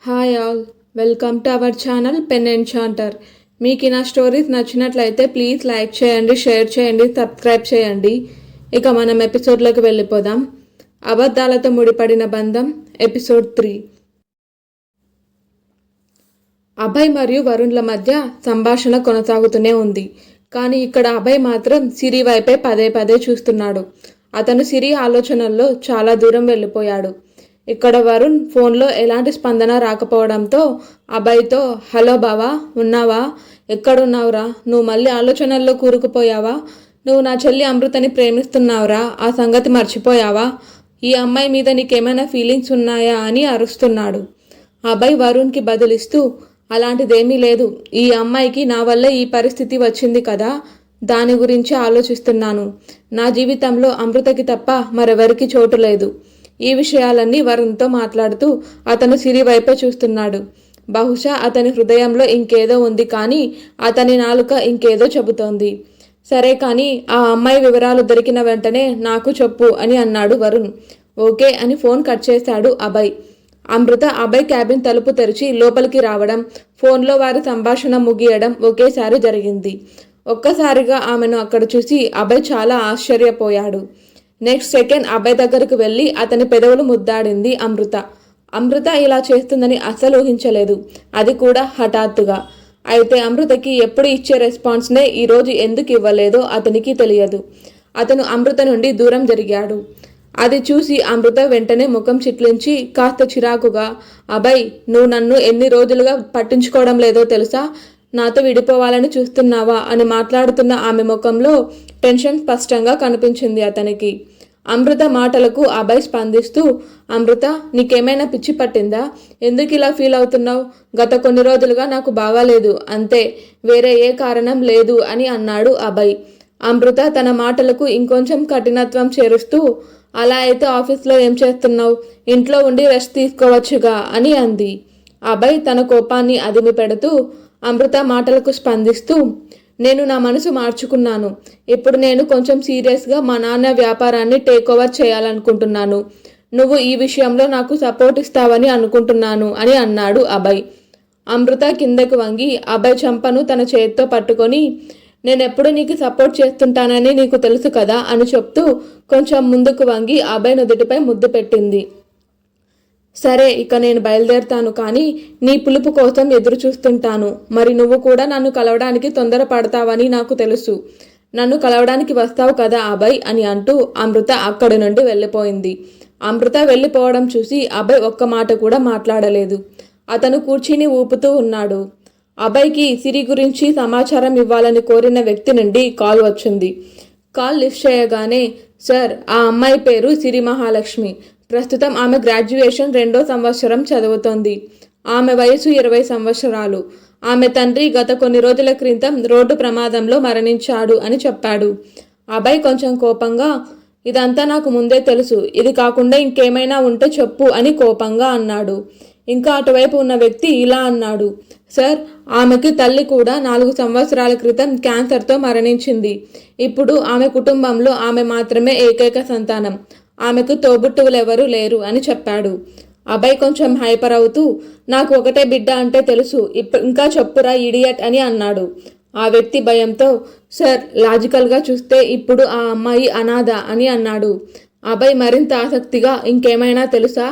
Hi all, welcome to our channel pen enchanter. మీకు నా stories నచ్చినట్లయితే ప్లీజ్ లైక్ చేయండి, షేర్ చేయండి, సబ్స్క్రైబ్ చేయండి. ఇక మనం ఎపిసోడ్లోకి వెళ్ళిపోదాం. అబద్ధాలతో ముడిపడిన బంధం ఎపిసోడ్ 3. అభయ్ మరియు వరుణ్ల మధ్య సంభాషణ కొనసాగుతూనే ఉంది. కానీ ఇక్కడ అభయ్ మాత్రం సిరి వైపే పదే పదే చూస్తున్నాడు. అతను సిరి ఆలోచనల్లో చాలా దూరం వెళ్ళిపోయాడు. ఇక్కడ వరుణ్ ఫోన్లో ఎలాంటి స్పందన రాకపోవడంతో అభయ్తో, హలో బావా, ఉన్నావా? ఎక్కడున్నావురా? నువ్వు మళ్ళీ ఆలోచనల్లో కూరుకుపోయావా? నువ్వు నా చెల్లి అమృతని ప్రేమిస్తున్నావురా? ఆ సంగతి మర్చిపోయావా? ఈ అమ్మాయి మీద నీకేమైనా ఫీలింగ్స్ ఉన్నాయా అని అరుస్తున్నాడు. అభయ్ వరుణ్కి బదులిస్తూ, అలాంటిదేమీ లేదు. ఈ అమ్మాయికి నా వల్ల ఈ పరిస్థితి వచ్చింది కదా, దాని గురించి ఆలోచిస్తున్నాను. నా జీవితంలో అమృతకి తప్ప మరెవరికి చోటు లేదు. ఈ విషయాలన్నీ వరుణ్తో మాట్లాడుతూ అతను సిరి వైపే చూస్తున్నాడు. బహుశా అతని హృదయంలో ఇంకేదో ఉంది, కానీ అతని నాలుక ఇంకేదో చెబుతోంది. సరే, కానీ ఆ అమ్మాయి వివరాలు దొరికిన వెంటనే నాకు చెప్పు అని అన్నాడు వరుణ్. ఓకే అని ఫోన్ కట్ చేశాడు అభయ్. అమృత అభయ్ క్యాబిన్ తలుపు తెరిచి లోపలికి రావడం, ఫోన్లో వారి సంభాషణ ముగియడం ఒకేసారి జరిగింది. ఒక్కసారిగా ఆమెను అక్కడ చూసి అభయ్ చాలా ఆశ్చర్యపోయాడు. నెక్స్ట్ సెకండ్ అభయ్ దగ్గరకు వెళ్ళి అతని పెదవులు ముద్దాడింది అమృత. అమృత ఇలా చేస్తుందని అస్సలు ఊహించలేదు, అది కూడా హఠాత్తుగా. అయితే అమృతకి ఎప్పుడు ఇచ్చే రెస్పాన్స్నే ఈరోజు ఎందుకు ఇవ్వలేదో అతనికి తెలియదు. అతను అమృత నుండి దూరం జరిగాడు. అది చూసి అమృత వెంటనే ముఖం చిట్లించి కాస్త చిరాకుగా, అభయ్, నువ్వు నన్ను ఎన్ని రోజులుగా పట్టించుకోవడం లేదో తెలుసా? నాతో విడిపోవాలని చూస్తున్నావా అని మాట్లాడుతున్న ఆమె ముఖంలో టెన్షన్ స్పష్టంగా కనిపించింది అతనికి. అమృత మాటలకు అభయ్ స్పందిస్తూ, అమృత, నీకేమైనా పిచ్చి పట్టిందా? ఎందుకు ఇలా ఫీల్ అవుతున్నావు? గత కొన్ని రోజులుగా నాకు బాగాలేదు, అంతే, వేరే ఏ కారణం లేదు అని అన్నాడు అభయ్. అమృత తన మాటలకు ఇంకొంచెం కఠినత్వం చేరుస్తూ, అలా అయితే ఆఫీస్లో ఏం చేస్తున్నావు? ఇంట్లో ఉండి రెస్ట్ తీసుకోవచ్చుగా అని అంది. అభయ్ తన కోపాన్ని అదిమి పెడుతూ అమృత మాటలకు స్పందిస్తూ, నేను నా మనసు మార్చుకున్నాను. ఇప్పుడు నేను కొంచెం సీరియస్గా మా నాన్న వ్యాపారాన్ని టేక్ ఓవర్ చేయాలనుకుంటున్నాను. నువ్వు ఈ విషయంలో నాకు సపోర్ట్ ఇస్తావని అనుకుంటున్నాను అని అన్నాడు అభయ్. అమృత కిందకు వంగి అభయ్ చంపను తన చేతితో పట్టుకొని, నేనెప్పుడు నీకు సపోర్ట్ చేస్తుంటానని నీకు తెలుసు కదా అని చెప్తూ కొంచెం ముందుకు వంగి అభయ్ నుదుటిపై ముద్దు పెట్టింది. సరే, ఇక నేను బయలుదేరుతాను, కానీ నీ పిలుపు కోసం ఎదురు చూస్తుంటాను. మరి నువ్వు కూడా నన్ను కలవడానికి తొందరపడతావని నాకు తెలుసు. నన్ను కలవడానికి వస్తావు కదా అభయ్ అని అంటూ అమృత అక్కడి నుండి వెళ్ళిపోయింది. అమృత వెళ్ళిపోవడం చూసి అభయ్ ఒక్క మాట కూడా మాట్లాడలేదు. అతను కూర్చుని ఊపుతూ ఉన్నాడు. అభయ్కి సిరి గురించి సమాచారం ఇవ్వాలని కోరిన వ్యక్తి నుండి కాల్ వచ్చింది. కాల్ లిఫ్ట్ చేయగానే, సార్, ఆ అమ్మాయి పేరు సిరి మహాలక్ష్మి. ప్రస్తుతం ఆమె గ్రాడ్యుయేషన్ 2వ సంవత్సరం చదువుతోంది. ఆమె వయసు 20 సంవత్సరాలు. ఆమె తండ్రి గత కొన్ని రోజుల క్రితం రోడ్డు ప్రమాదంలో మరణించాడు అని చెప్పాడు. అభయ్ కొంచెం కోపంగా, ఇదంతా నాకు ముందే తెలుసు, ఇది కాకుండా ఇంకేమైనా ఉంటే చెప్పు అని కోపంగా అన్నాడు. ఇంకా అటువైపు ఉన్న వ్యక్తి ఇలా అన్నాడు, సార్, ఆమెకి తల్లి కూడా 4 సంవత్సరాల క్రితం క్యాన్సర్తో మరణించింది. ఇప్పుడు ఆమె కుటుంబంలో ఆమె మాత్రమే ఏకైక సంతానం. ఆమెకు తోబుట్టువులెవరూ లేరు అని చెప్పాడు. అభయ్ కొంచెం హైపర్ అవుతూ, నాకు ఒకటే బిడ్డ అంటే తెలుసు, ఇంకా చెప్పురా ఇడియట్ అని అన్నాడు. ఆ వ్యక్తి భయంతో, సార్, లాజికల్గా చూస్తే ఇప్పుడు ఆ అమ్మాయి అనాథ అని అన్నాడు. అభయ్ మరింత ఆసక్తిగా, ఇంకేమైనా తెలుసా?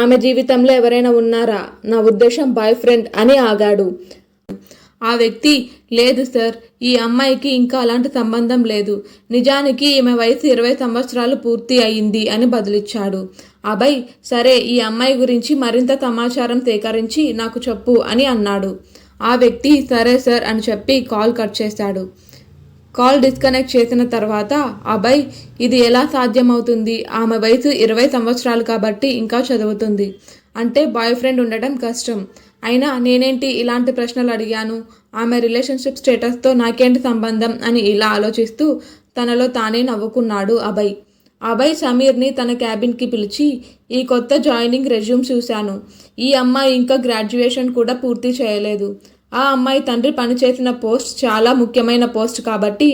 ఆమె జీవితంలో ఎవరైనా ఉన్నారా? నా ఉద్దేశం బాయ్ ఫ్రెండ్ అని ఆగాడు. ఆ వ్యక్తి, లేదు సార్, ఈ అమ్మాయికి ఇంకా అలాంటి సంబంధం లేదు. నిజానికి ఈమె వయసు 20 సంవత్సరాలు పూర్తి అయింది అని బదులిచ్చాడు. అభయ్, సరే, ఈ అమ్మాయి గురించి మరింత సమాచారం సేకరించి నాకు చెప్పు అని అన్నాడు. ఆ వ్యక్తి సరే సార్ అని చెప్పి కాల్ కట్ చేశాడు. కాల్ డిస్కనెక్ట్ చేసిన తర్వాత అభయ్, ఇది ఎలా సాధ్యమవుతుంది? ఆమె వయసు 20 సంవత్సరాలు కాబట్టి ఇంకా చదువుతుంది. అంటే బాయ్ ఫ్రెండ్ ఉండటం కష్టం. అయినా నేనేంటి ఇలాంటి ప్రశ్నలు అడిగాను? ఆమె రిలేషన్షిప్ స్టేటస్తో నాకేంటి సంబంధం అని ఇలా ఆలోచిస్తూ తనలో తానే నవ్వుకున్నాడు అభయ్. అభయ్ సమీర్ని తన క్యాబిన్కి పిలిచి, ఈ కొత్త జాయినింగ్ రెజ్యూమ్ చూశాను. ఈ అమ్మాయి ఇంకా గ్రాడ్యుయేషన్ కూడా పూర్తి చేయలేదు. ఆ అమ్మాయి తండ్రి పనిచేసిన పోస్ట్ చాలా ముఖ్యమైన పోస్ట్ కాబట్టి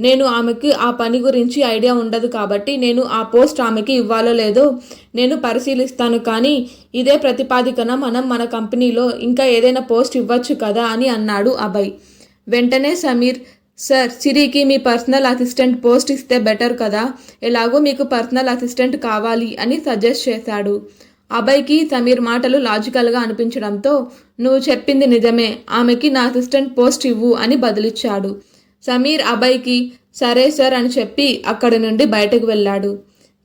నేను ఆమెకి ఆ పని గురించి ఐడియా ఉండదు కాబట్టి నేను ఆ పోస్ట్ ఆమెకి ఇవ్వాలో లేదో నేను పరిశీలిస్తాను, కానీ ఇదే ప్రతిపాదికన మనం మన కంపెనీలో ఇంకా ఏదైనా పోస్ట్ ఇవ్వచ్చు కదా అని అన్నాడు అభయ్. వెంటనే సమీర్, సార్, సిరికి మీ పర్సనల్ అసిస్టెంట్ పోస్ట్ ఇస్తే బెటర్ కదా, ఎలాగో మీకు పర్సనల్ అసిస్టెంట్ కావాలి అని సజెస్ట్ చేశాడు. అభయ్కి సమీర్ మాటలు లాజికల్గా అనిపించడంతో, నువ్వు చెప్పింది నిజమే, ఆమెకి నా అసిస్టెంట్ పోస్ట్ ఇవ్వు అని బదులిచ్చాడు. సమీర్ అభయ్కి సరే సార్ అని చెప్పి అక్కడి నుండి బయటకు వెళ్ళాడు.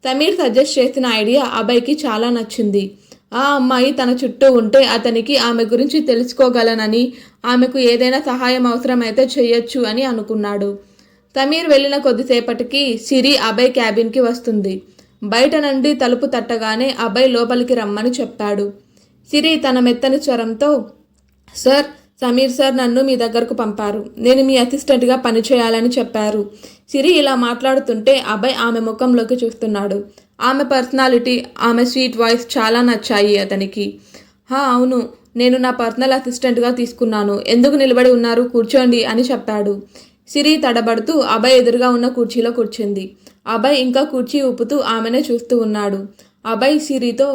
సమీర్ సజెస్ట్ చేసిన ఐడియా అభయ్కి చాలా నచ్చింది. ఆ అమ్మాయి తన చుట్టూ ఉంటే అతనికి ఆమె గురించి తెలుసుకోగలనని, ఆమెకు ఏదైనా సహాయం అవసరమైతే చెయ్యొచ్చు అని అనుకున్నాడు. సమీర్ వెళ్ళిన కొద్దిసేపటికి సిరి అభయ్ క్యాబిన్కి వస్తుంది. బయట నుండి తలుపు తట్టగానే అభయ్ లోపలికి రమ్మని చెప్పాడు. సిరి తన మెత్తని స్వరంతో, సార్, సమీర్ సార్ నన్ను మీ దగ్గరకు పంపారు. నేను మీ అసిస్టెంట్గా పనిచేయాలని చెప్పారు. సిరి ఇలా మాట్లాడుతుంటే అభయ్ ఆమె ముఖంలోకి చూస్తున్నాడు. ఆమె పర్సనాలిటీ, ఆమె స్వీట్ వాయిస్ చాలా నచ్చాయి అతనికి. అవును, నేను నా పర్సనల్ అసిస్టెంట్గా తీసుకున్నాను. ఎందుకు నిలబడి ఉన్నారు, కూర్చోండి అని చెప్పాడు. సిరి తడబడుతూ అభయ్ ఎదురుగా ఉన్న కుర్చీలో కూర్చుంది. అభయ్ ఇంకా కుర్చీ ఊపుతూ ఆమెనే చూస్తూ ఉన్నాడు. అభయ్ సిరితో,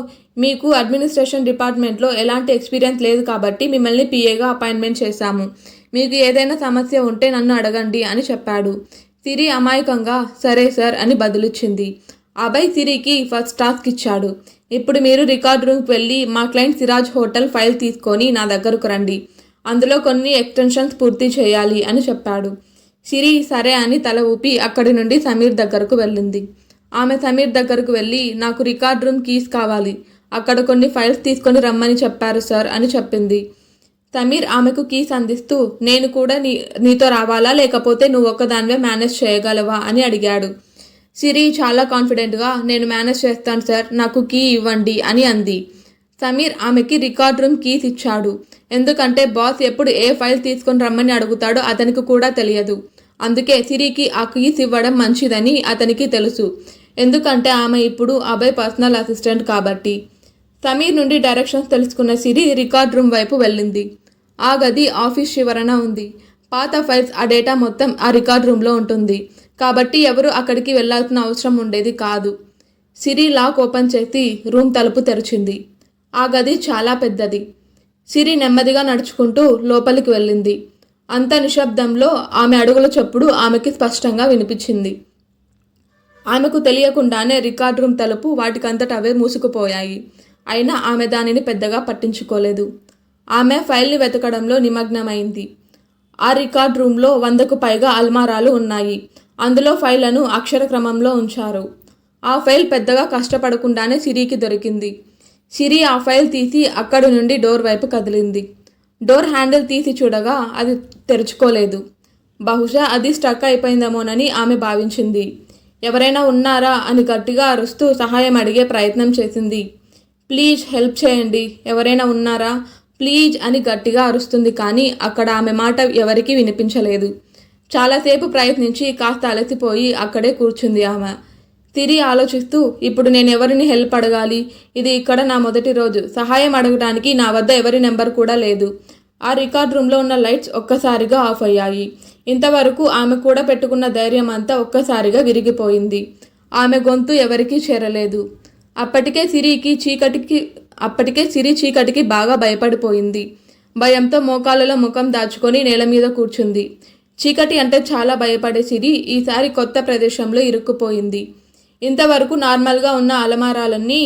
మీకు అడ్మినిస్ట్రేషన్ డిపార్ట్మెంట్లో ఎలాంటి ఎక్స్పీరియన్స్ లేదు కాబట్టి మిమ్మల్ని పిఏగా అపాయింట్మెంట్ చేశాము. మీకు ఏదైనా సమస్య ఉంటే నన్ను అడగండి అని చెప్పాడు. సిరి అమాయకంగా సరే సార్ అని బదులిచ్చింది. అభయ్ సిరికి ఫస్ట్ టాస్క్ ఇచ్చాడు. ఇప్పుడు మీరు రికార్డ్ రూమ్కి వెళ్ళి మా క్లయింట్ సిరాజ్ హోటల్ ఫైల్ తీసుకొని నా దగ్గరకు రండి. అందులో కొన్ని ఎక్స్టెన్షన్స్ పూర్తి చేయాలి అని చెప్పాడు. సిరి సరే అని తల ఊపి అక్కడి నుండి సమీర్ దగ్గరకు వెళ్ళింది. ఆమె సమీర్ దగ్గరకు వెళ్ళి, నాకు రికార్డ్ రూమ్ కీస్ కావాలి, అక్కడ కొన్ని ఫైల్స్ తీసుకొని రమ్మని చెప్పారు సార్ అని చెప్పింది. సమీర్ ఆమెకు కీస్ అందిస్తూ, నేను కూడా నీతో రావాలా, లేకపోతే నువ్వు ఒక్కదానివే మేనేజ్ చేయగలవా అని అడిగాడు. సిరి చాలా కాన్ఫిడెంట్గా, నేను మేనేజ్ చేస్తాను సార్, నాకు కీ ఇవ్వండి అని అంది. సమీర్ ఆమెకి రికార్డ్ రూమ్ కీస్ ఇచ్చాడు. ఎందుకంటే బాస్ ఎప్పుడు ఏ ఫైల్ తీసుకొని రమ్మని అడుగుతాడో అతనికి కూడా తెలియదు. అందుకే సిరికి ఆ కీస్ ఇవ్వడం మంచిదని అతనికి తెలుసు. ఎందుకంటే ఆమె ఇప్పుడు అభయ్ పర్సనల్ అసిస్టెంట్ కాబట్టి. సమీర్ నుండి డైరెక్షన్స్ తెలుసుకున్న సిరి రికార్డ్ రూమ్ వైపు వెళ్ళింది. ఆ గది ఆఫీస్ చివరన ఉంది. పాత ఫైల్స్, ఆ డేటా మొత్తం ఆ రికార్డ్ రూమ్లో ఉంటుంది కాబట్టి ఎవరు అక్కడికి వెళ్లాల్సిన అవసరం ఉండేది కాదు. సిరి లాక్ ఓపెన్ చేసి రూమ్ తలుపు తెరిచింది. ఆ గది చాలా పెద్దది. సిరి నెమ్మదిగా నడుచుకుంటూ లోపలికి వెళ్ళింది. అంత నిశ్శబ్దంలో ఆమె అడుగుల చప్పుడు ఆమెకి స్పష్టంగా వినిపించింది. ఆమెకు తెలియకుండానే రికార్డ్ రూమ్ తలుపు వాటికంతట అవే మూసుకుపోయాయి. అయినా ఆమె దానిని పెద్దగా పట్టించుకోలేదు. ఆమె ఫైల్ని వెతకడంలో నిమగ్నమైంది. ఆ రికార్డ్ రూమ్లో 100కు పైగా అల్మారాలు ఉన్నాయి. అందులో ఫైళ్లను అక్షర క్రమంలో ఉంచారు. ఆ ఫైల్ పెద్దగా కష్టపడకుండానే సిరికి దొరికింది. సిరి ఆ ఫైల్ తీసి అక్కడి నుండి డోర్ వైపు కదిలింది. డోర్ హ్యాండిల్ తీసి చూడగా అది తెరుచుకోలేదు. బహుశా అది స్టక్ అయిపోయిందేమోనని ఆమె భావించింది. ఎవరైనా ఉన్నారా అని గట్టిగా అరుస్తూ సహాయం అడిగే ప్రయత్నం చేసింది. ప్లీజ్ హెల్ప్ చేయండి, ఎవరైనా ఉన్నారా, ప్లీజ్ అని గట్టిగా అరుస్తుంది, కానీ అక్కడ ఆమె మాట ఎవరికీ వినిపించలేదు. చాలాసేపు ప్రయత్నించి కాస్త అలసిపోయి అక్కడే కూర్చుంది ఆమె. సిరి ఆలోచిస్తూ, ఇప్పుడు నేను ఎవరిని హెల్ప్ అడగాలి, ఇది ఇక్కడ నా మొదటి రోజు, సహాయం అడగడానికి నా వద్ద ఎవరి నెంబర్ కూడా లేదు. ఆ రికార్డ్ రూమ్లో ఉన్న లైట్స్ ఒక్కసారిగా ఆఫ్ అయ్యాయి. ఇంతవరకు ఆమె కూడా పెట్టుకున్న ధైర్యం అంతా ఒక్కసారిగా విరిగిపోయింది. ఆమె గొంతు ఎవరికీ చేరలేదు. అప్పటికే సిరి చీకటికి బాగా భయపడిపోయింది. భయంతో మోకాళ్ళలో ముఖం దాచుకొని నేల మీద కూర్చుంది. చీకటి అంటే చాలా భయపడే సిరి ఈసారి కొత్త ప్రదేశంలో ఇరుక్కుపోయింది. ఇంతవరకు నార్మల్గా ఉన్న అలమారాలన్నీ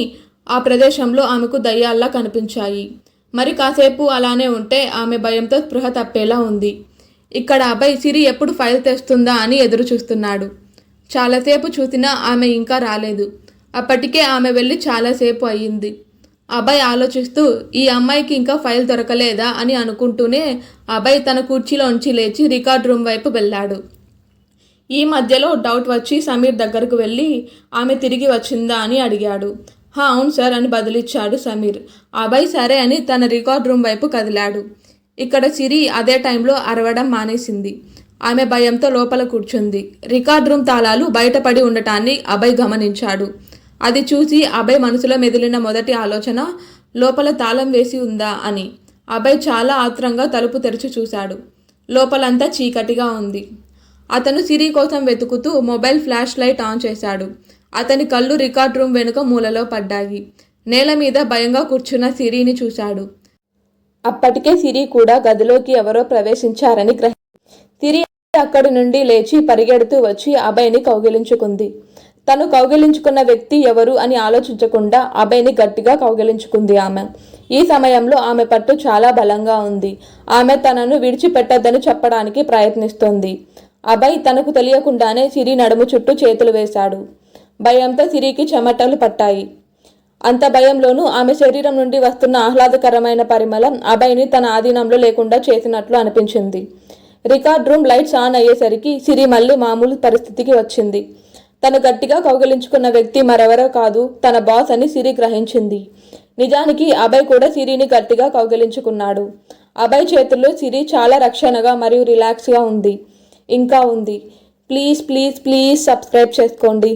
ఆ ప్రదేశంలో ఆమెకు దయ్యాల్లా కనిపించాయి. మరి కాసేపు అలానే ఉంటే ఆమె భయంతో స్పృహ తప్పేలా ఉంది. ఇక్కడ అభయ్ సిరి ఎప్పుడు ఫైల్ తెస్తుందా అని ఎదురు చూస్తున్నాడు. చాలాసేపు చూసినా ఆమె ఇంకా రాలేదు. అప్పటికే ఆమె వెళ్ళి చాలాసేపు అయ్యింది. అభయ్ ఆలోచిస్తూ, ఈ అమ్మాయికి ఇంకా ఫైల్ దొరకలేదా అని అనుకుంటూనే అభయ్ తన కుర్చీలోంచి లేచి రికార్డ్ రూమ్ వైపు వెళ్ళాడు. ఈ మధ్యలో డౌట్ వచ్చి సమీర్ దగ్గరకు వెళ్ళి ఆమె తిరిగి వచ్చిందా అని అడిగాడు. అవును సార్ అని బదులిచ్చాడు సమీర్. అభయ్ సరే అని తన రికార్డ్ రూమ్ వైపు కదిలాడు. ఇక్కడ సిరి అదే టైంలో అరవడం మానేసింది. ఆమె భయంతో లోపల కూర్చుంది. రికార్డ్ రూమ్ తాళాలు బయటపడి ఉండటాన్ని అభయ్ గమనించాడు. అది చూసి అభయ్ మనసులో మెదిలిన మొదటి ఆలోచన లోపల తాళం వేసి ఉందా అని. అభయ్ చాలా ఆత్రంగా తలుపు తెరిచి చూశాడు. లోపలంతా చీకటిగా ఉంది. అతను సిరి కోసం వెతుకుతూ మొబైల్ ఫ్లాష్ లైట్ ఆన్ చేశాడు. అతని కళ్ళు రికార్డ్ రూమ్ వెనుక మూలలో పడ్డాయి. నేల మీద భయంగా కూర్చున్న సిరిని చూశాడు. అప్పటికే సిరి కూడా గదిలోకి ఎవరో ప్రవేశించారని సిరి అక్కడి నుండి లేచి పరిగెడుతూ వచ్చి అభయ్ని కౌగిలించుకుంది. తను కౌగిలించుకున్న వ్యక్తి ఎవరు అని ఆలోచించకుండా అభయ్ని గట్టిగా కౌగిలించుకుంది ఆమె. ఈ సమయంలో ఆమె పట్టు చాలా బలంగా ఉంది. ఆమె తనను విడిచిపెట్టద్దని చెప్పడానికి ప్రయత్నిస్తోంది. అభయ్ తనకు తెలియకుండానే సిరి నడుము చుట్టూ చేతులు వేశాడు. భయంతో సిరికి చెమటలు పట్టాయి. అంత భయంలోనూ ఆమె శరీరం నుండి వస్తున్న ఆహ్లాదకరమైన పరిమళం అభయ్ని తన ఆధీనంలో లేకుండా చేసినట్లు అనిపించింది. రికార్డ్ రూమ్ లైట్స్ ఆన్ అయ్యేసరికి సిరి మళ్ళీ మామూలు పరిస్థితికి వచ్చింది. తను గట్టిగా కౌగిలించుకున్న వ్యక్తి మరెవరో కాదు, తన బాస్ అని సిరి గ్రహించింది. నిజానికి అభయ్ కూడా సిరిని గట్టిగా కౌగిలించుకున్నాడు. అభయ్ చేతుల్లో సిరి చాలా రక్షణగా మరియు రిలాక్స్గా ఉంది. ఇంకా ఉంది. ప్లీజ్ ప్లీజ్ ప్లీజ్ సబ్స్క్రైబ్ చేసుకోండి.